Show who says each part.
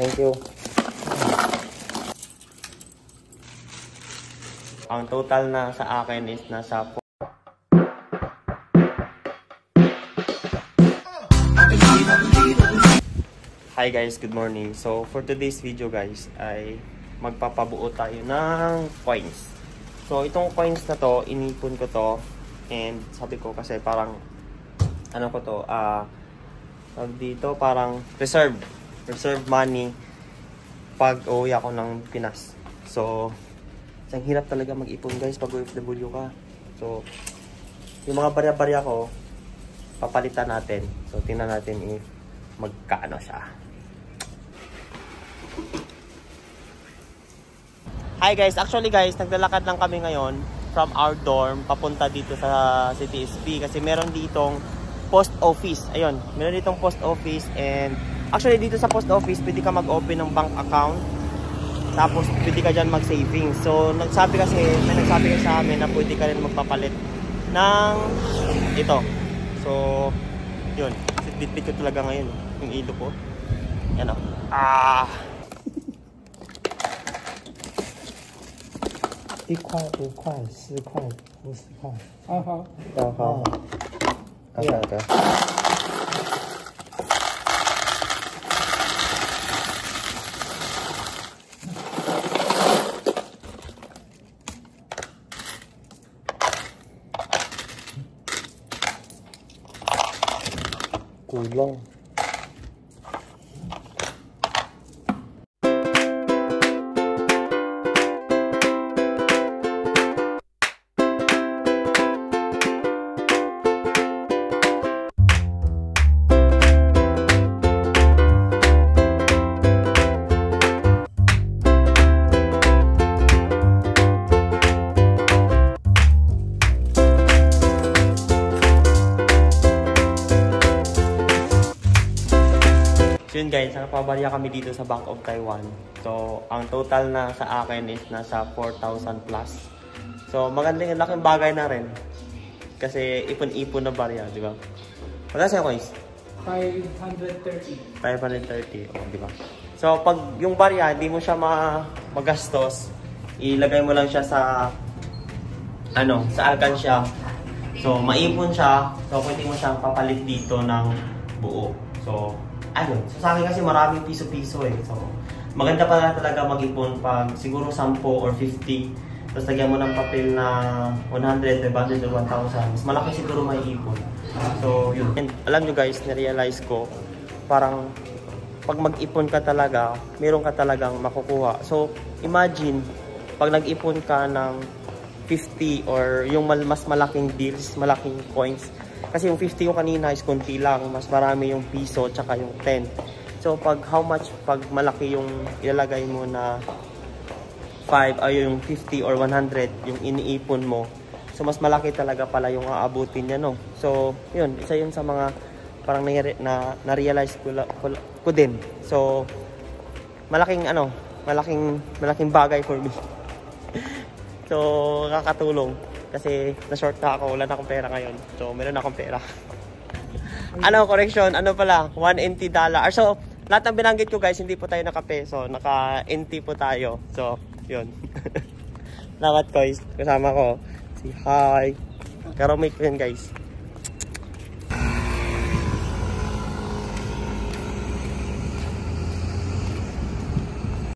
Speaker 1: Thank you. Ang total na sa akin is nasa Hi guys, good morning. So for today's video guys ay magpapabuo tayo ng coins. So itong coins na to, inipon ko to and sabi ko kasi parang ano ko to, dito parang reserve money pag uwi ako ng Pinas. So ang hirap talaga mag-ipon guys pag OFW ka. So yung mga barya-barya ko papalitan natin. So tingnan natin if magkaano siya. Hi guys, actually guys, naglalakad lang kami ngayon from our dorm papunta dito sa CTSP kasi meron ditong post office. Ayun, meron ditong post office and actually dito sa post office pwede ka mag-open ng bank account. Tapos pwede ka dyan mag-savings. So may nagsabi kasi sa amin na pwede ka rin magpapalit ng ito. So yun, bit-bit ko talaga ngayon yung ilo ko. Yan o.
Speaker 2: 1块、5块、10块、50块。好。
Speaker 1: Okay.
Speaker 2: Kulong.
Speaker 1: Yun guys, nakapabarya kami dito sa Bank of Taiwan. So, ang total na sa akin is nasa 4,000 plus. So, magandang laking bagay na rin. Kasi ipon-ipon na barya, di ba? Wala sa'yo guys?
Speaker 2: 530.
Speaker 1: 530, oh, di ba? So, pag yung barya, di mo siya magastos, ilagay mo lang siya sa alkansya. So, maipon siya. So, pwede mo siyang papalit dito ng buo. So, ayun. So, sa akin kasi maraming piso-piso eh. So, maganda pa talaga mag-ipon pag siguro 10 or 50. Tapos lagyan mo ng papel na 100, 500 or 1,000. Mas malaki siguro may ipon. So, yun. And alam nyo guys, na-realize ko, parang pag mag-ipon ka talaga, meron ka talagang makukuha. So, imagine, pag nag-ipon ka ng 50 or yung mas malaking deals, malaking coins. Kasi yung 50 ko kanina is konti lang. Mas marami yung piso tsaka yung 10. So pag malaki yung ilalagay mo na 5 ay yung 50 or 100 yung iniipon mo. So mas malaki talaga pala yung aabutin niya, no. So yun, isa yun sa mga parang na-realize ko din. So malaking bagay for me. So nakakatulong. Kasi na-short na ako, wala na akong pera ngayon. So, meron na akong pera. Correction, pala, $1NT. So, lahat ng binanggit ko guys, hindi po tayo naka-peso, naka-NT po tayo. So, yun. Lakat guys, kasama ko. Si Hi. Karomate ko yun guys.